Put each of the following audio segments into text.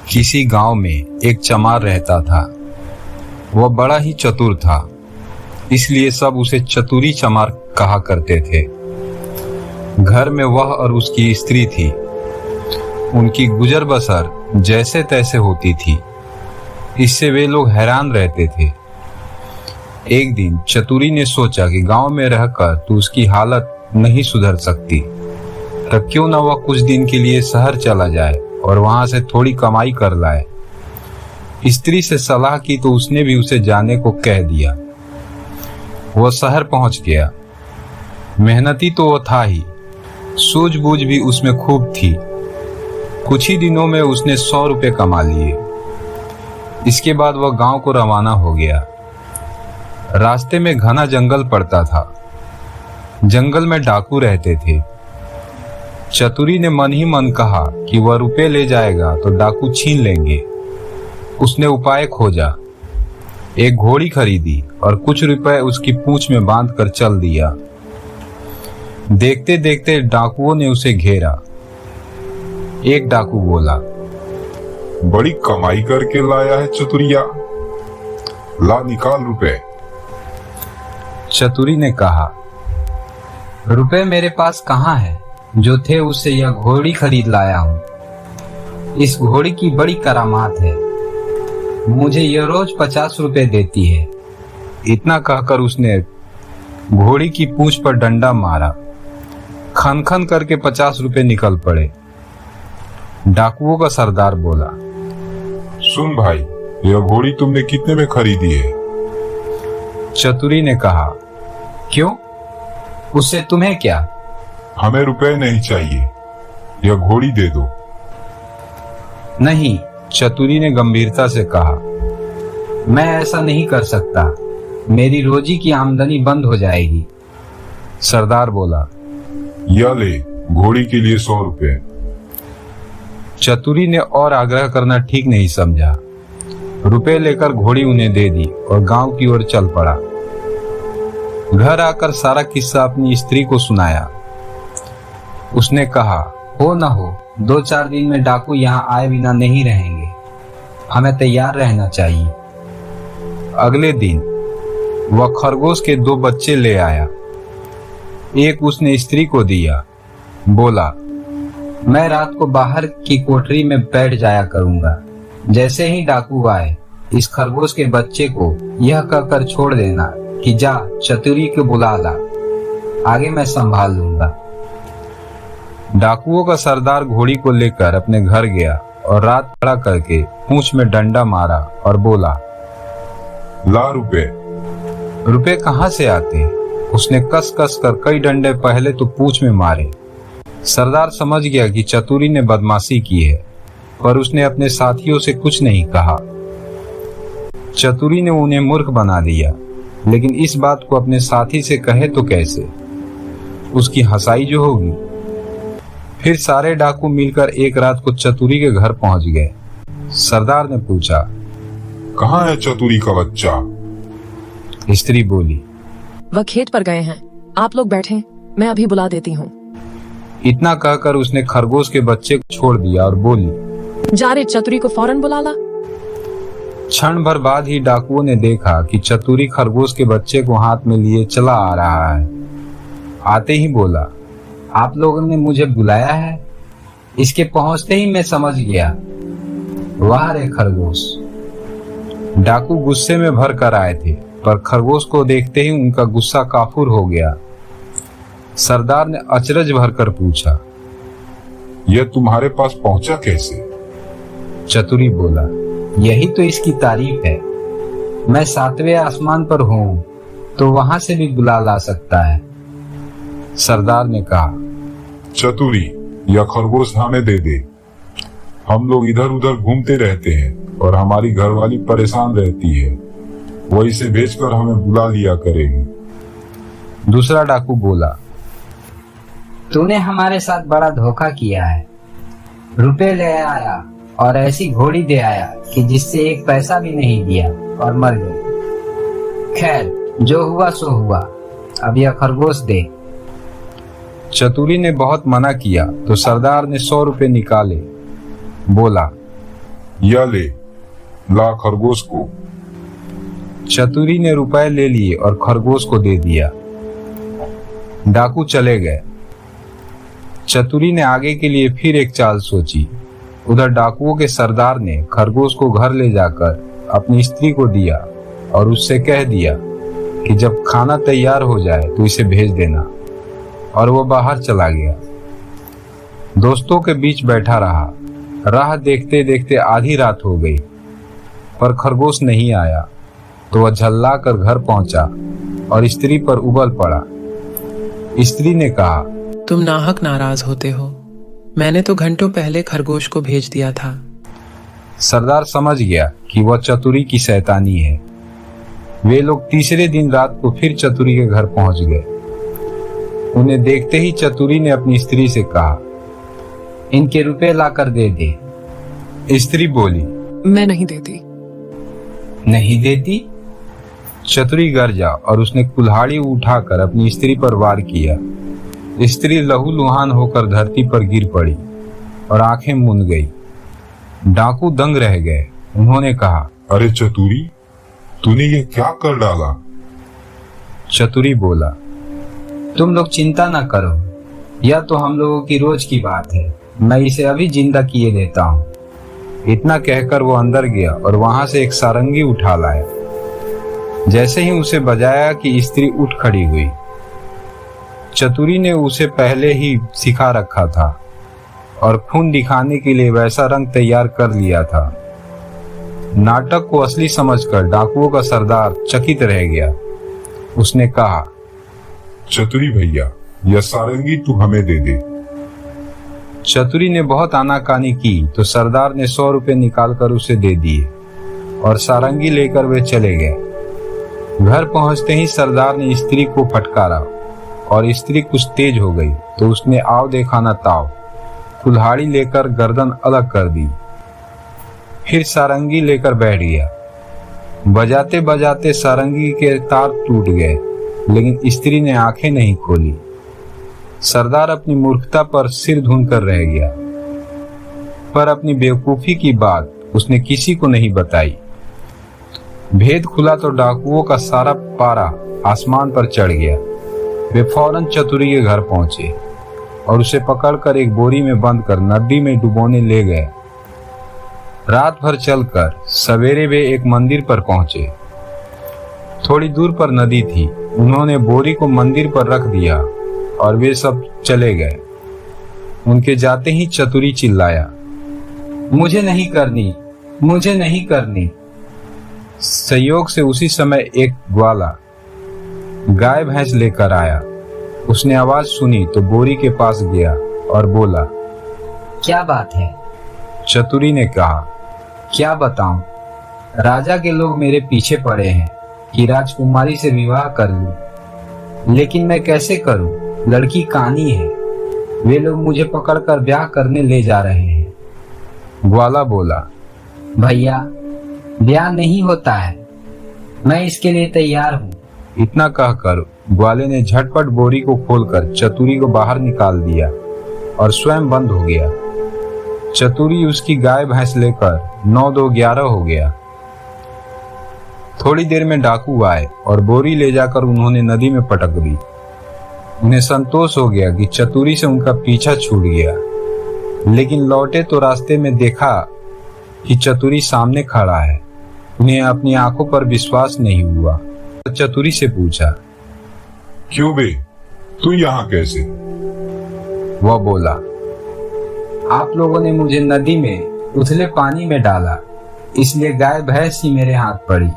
किसी गांव में एक चमार रहता था। वह बड़ा ही चतुर था, इसलिए सब उसे चतुरी चमार कहा करते थे। घर में वह और उसकी स्त्री थी। उनकी गुजर बसर जैसे तैसे होती थी, इससे वे लोग हैरान रहते थे। एक दिन चतुरी ने सोचा कि गांव में रहकर तो उसकी हालत नहीं सुधर सकती, तब क्यों न वह कुछ दिन के लिए शहर चला जाए और वहां से थोड़ी कमाई कर लाए। स्त्री से सलाह की तो उसने भी उसे जाने को कह दिया। वह शहर पहुंच गया। मेहनती तो वो था ही, सूझबूझ भी उसमें खूब थी। कुछ ही दिनों में उसने 100 रुपये कमा लिए। इसके बाद वह गांव को रवाना हो गया। रास्ते में घना जंगल पड़ता था। जंगल में डाकू रहते थे। चतुरी ने मन ही मन कहा कि वह रुपए ले जाएगा तो डाकू छीन लेंगे। उसने उपाय खोजा, एक घोड़ी खरीदी और कुछ रुपए उसकी पूंछ में बांधकर चल दिया। देखते देखते डाकुओं ने उसे घेरा। एक डाकू बोला, बड़ी कमाई करके लाया है चतुरिया, ला निकाल रुपए। चतुरी ने कहा, रुपए मेरे पास कहाँ है? जो थे उससे यह घोड़ी खरीद लाया हूँ। इस घोड़ी की बड़ी करामात है, मुझे यह रोज 50 रुपए देती है। इतना कहकर उसने घोड़ी की पूंछ पर डंडा मारा। खन खन करके 50 रुपए निकल पड़े। डाकुओं का सरदार बोला, सुन भाई, यह घोड़ी तुमने कितने में खरीदी है? चतुरी ने कहा, क्यों, उससे तुम्हें क्या? हमें रुपए नहीं चाहिए, यह घोड़ी दे दो। नहीं, चतुरी ने गंभीरता से कहा, मैं ऐसा नहीं कर सकता, मेरी रोजी की आमदनी बंद हो जाएगी। सरदार बोला, यह ले, घोड़ी के लिए 100 रुपए। चतुरी ने और आग्रह करना ठीक नहीं समझा। रुपए लेकर घोड़ी उन्हें दे दी और गांव की ओर चल पड़ा। घर आकर सारा किस्सा अपनी स्त्री को सुनाया। उसने कहा, हो न हो 2-4 दिन में डाकू यहाँ आए बिना नहीं रहेंगे, हमें तैयार रहना चाहिए। अगले दिन वह खरगोश के 2 बच्चे ले आया। एक उसने स्त्री को दिया। बोला, मैं रात को बाहर की कोठरी में बैठ जाया करूंगा। जैसे ही डाकू आए, इस खरगोश के बच्चे को यह कहकर छोड़ देना कि जा चतुरी को बुला ला, आगे मैं संभाल लूंगा। डाकुओं का सरदार घोड़ी को लेकर अपने घर गया और रात खड़ा करके पूंछ में डंडा मारा और बोला, ला रुपए। रुपए कहाँ से आते? उसने कस कस कर कई डंडे पहले तो पूंछ में मारे। सरदार समझ गया कि चतुरी ने बदमाशी की है, पर उसने अपने साथियों से कुछ नहीं कहा। चतुरी ने उन्हें मूर्ख बना दिया, लेकिन इस बात को अपने साथी से कहे तो कैसे? उसकी हंसाई जो होगी। फिर सारे डाकू मिलकर एक रात को चतुरी के घर पहुंच गए। सरदार ने पूछा, कहाँ है चतुरी का बच्चा? स्त्री बोली, वह खेत पर गए हैं, आप लोग बैठें, मैं अभी बुला देती हूँ। इतना कहकर उसने खरगोश के बच्चे को छोड़ दिया और बोली, जा रे, चतुरी को फौरन बुला ला। क्षण भर बाद ही डाकुओं ने देखा कि चतुरी खरगोश के बच्चे को हाथ में लिए चला आ रहा है। आते ही बोला, आप लोगों ने मुझे बुलाया है? इसके पहुंचते ही मैं समझ गया, वाह रे खरगोश। डाकू गुस्से में भर कर आए थे, पर खरगोश को देखते ही उनका गुस्सा काफूर हो गया। सरदार ने अचरज भरकर पूछा, यह तुम्हारे पास पहुंचा कैसे? चतुरी बोला, यही तो इसकी तारीफ है। मैं 7वें आसमान पर हूँ तो वहां से भी बुला ला सकता है। सरदार ने कहा, चतुरी, यह खरगोश हमें दे दे। हम लोग इधर उधर घूमते रहते हैं और हमारी घरवाली परेशान रहती है, वो इसे बेचकर हमें बुला लिया करेगी। दूसरा डाकू बोला, तूने हमारे साथ बड़ा धोखा किया है। रुपए ले आया और ऐसी घोड़ी दे आया कि जिससे एक पैसा भी नहीं दिया और मर गई। खैर, जो हुआ सो हुआ, अब यह खरगोश दे। चतुरी ने बहुत मना किया तो सरदार ने 100 रुपए निकाले। बोला, या ले, ला खरगोश को। चतुरी ने रुपए ले लिए और खरगोश को दे दिया। डाकू चले गए। चतुरी ने आगे के लिए फिर एक चाल सोची। उधर डाकुओं के सरदार ने खरगोश को घर ले जाकर अपनी स्त्री को दिया और उससे कह दिया कि जब खाना तैयार हो जाए तो इसे भेज देना, और वो बाहर चला गया। दोस्तों के बीच बैठा रहा। राह देखते देखते आधी रात हो गई, पर खरगोश नहीं आया तो वह झल्ला कर घर पहुंचा और स्त्री पर उबल पड़ा। स्त्री ने कहा, तुम नाहक नाराज होते हो। मैंने तो घंटों पहले खरगोश को भेज दिया था। सरदार समझ गया कि वह चतुरी की शैतानी है। वे लोग तीसरे दिन रात को फिर चतुरी के घर पहुंच गए। उन्हें देखते ही चतुरी ने अपनी स्त्री से कहा, इनके रुपए लाकर दे दे। स्त्री बोली, मैं नहीं देती। नहीं देती? चतुरी गरजा और उसने कुल्हाड़ी उठाकर अपनी स्त्री पर वार किया। स्त्री लहूलुहान होकर धरती पर गिर पड़ी और आंखें मूंद गई। डाकू दंग रह गए। उन्होंने कहा, अरे चतुरी, तूने ये क्या कर डाला? चतुरी बोला, तुम लोग चिंता न करो, यह तो हम लोगों की रोज की बात है। मैं इसे अभी जिंदा किए देता हूँ। इतना कहकर वो अंदर गया और वहां से एक सारंगी उठा लाया। जैसे ही उसे बजाया कि स्त्री उठ खड़ी हुई। चतुरी ने उसे पहले ही सिखा रखा था और खून दिखाने के लिए वैसा रंग तैयार कर लिया था। नाटक को असली समझकर डाकुओं का सरदार चकित रह गया। उसने कहा, चतुरी भैया, यह सारंगी तू हमें दे दे। चतुरी ने बहुत आनाकानी की तो सरदार ने 100 रुपए निकालकर उसे दे दिए और सारंगी लेकर वे चले गए। घर पहुंचते ही सरदार ने स्त्री को फटकारा और स्त्री कुछ तेज हो गई तो उसने आव देखा न ताव कुल्हाड़ी लेकर गर्दन अलग कर दी। फिर सारंगी लेकर बैठ गया। बजाते बजाते सारंगी के तार टूट गए, लेकिन स्त्री ने आंखें नहीं खोली। सरदार अपनी मूर्खता पर सिर धुन कर रह गया, पर अपनी बेवकूफी की बात उसने किसी को नहीं बताई। भेद खुला तो डाकुओं का सारा पारा आसमान पर चढ़ गया। वे फौरन चतुरी के घर पहुंचे और उसे पकड़कर एक बोरी में बंद कर नदी में डुबोने ले गए। रात भर चलकर सवेरे वे एक मंदिर पर पहुंचे। थोड़ी दूर पर नदी थी। उन्होंने बोरी को मंदिर पर रख दिया और वे सब चले गए। उनके जाते ही चतुरी चिल्लाया, मुझे नहीं करनी, मुझे नहीं करनी। संयोग से उसी समय एक ग्वाला गाय भैंस लेकर आया। उसने आवाज सुनी तो बोरी के पास गया और बोला, क्या बात है? चतुरी ने कहा, क्या बताऊं? राजा के लोग मेरे पीछे पड़े हैं कि राजकुमारी से विवाह कर लूं, लेकिन मैं कैसे करूं? लड़की कानी है। वे लोग मुझे पकड़कर ब्याह करने ले जा रहे हैं। ग्वाला बोला, भैया, ब्याह नहीं होता है, मैं इसके लिए तैयार हूँ। इतना कहकर ग्वाले ने झटपट बोरी को खोलकर चतुरी को बाहर निकाल दिया और स्वयं बंद हो गया। चतुरी उसकी गाय भैंस लेकर 9-2-11 हो गया। थोड़ी देर में डाकू आए और बोरी ले जाकर उन्होंने नदी में पटक दी। उन्हें संतोष हो गया कि चतुरी से उनका पीछा छूट गया, लेकिन लौटे तो रास्ते में देखा कि चतुरी सामने खड़ा है। उन्हें अपनी आंखों पर विश्वास नहीं हुआ। चतुरी से पूछा, क्यों बे, तू यहाँ कैसे? वह बोला, आप लोगों ने मुझे नदी में उथले पानी में डाला, इसलिए गाय भैंस ही मेरे हाथ पड़ी।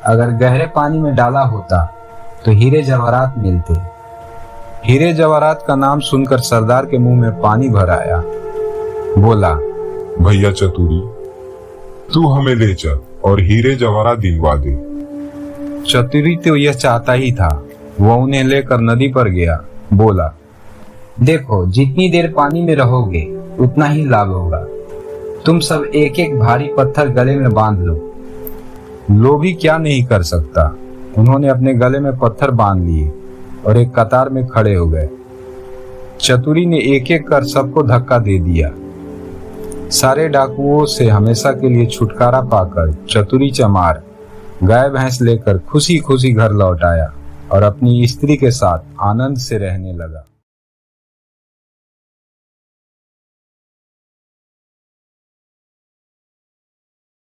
अगर गहरे पानी में डाला होता तो हीरे जवाहरात मिलते। हीरे जवाहरात का नाम सुनकर सरदार के मुंह में पानी भर आया। बोला, भैया चतुरी, तू हमें ले चल और हीरे जवाहरात दिलवा दे। चतुरी तो यह चाहता ही था। वह उन्हें लेकर नदी पर गया। बोला, देखो, जितनी देर पानी में रहोगे उतना ही लाभ होगा। तुम सब एक एक भारी पत्थर गले में बांध लो। लोभी क्या नहीं कर सकता। उन्होंने अपने गले में पत्थर बांध लिए और एक कतार में खड़े हो गए। चतुरी ने एक एक कर सबको धक्का दे दिया। सारे डाकुओं से हमेशा के लिए छुटकारा पाकर चतुरी चमार गाय भैंस लेकर खुशी खुशी घर लौट आया और अपनी स्त्री के साथ आनंद से रहने लगा।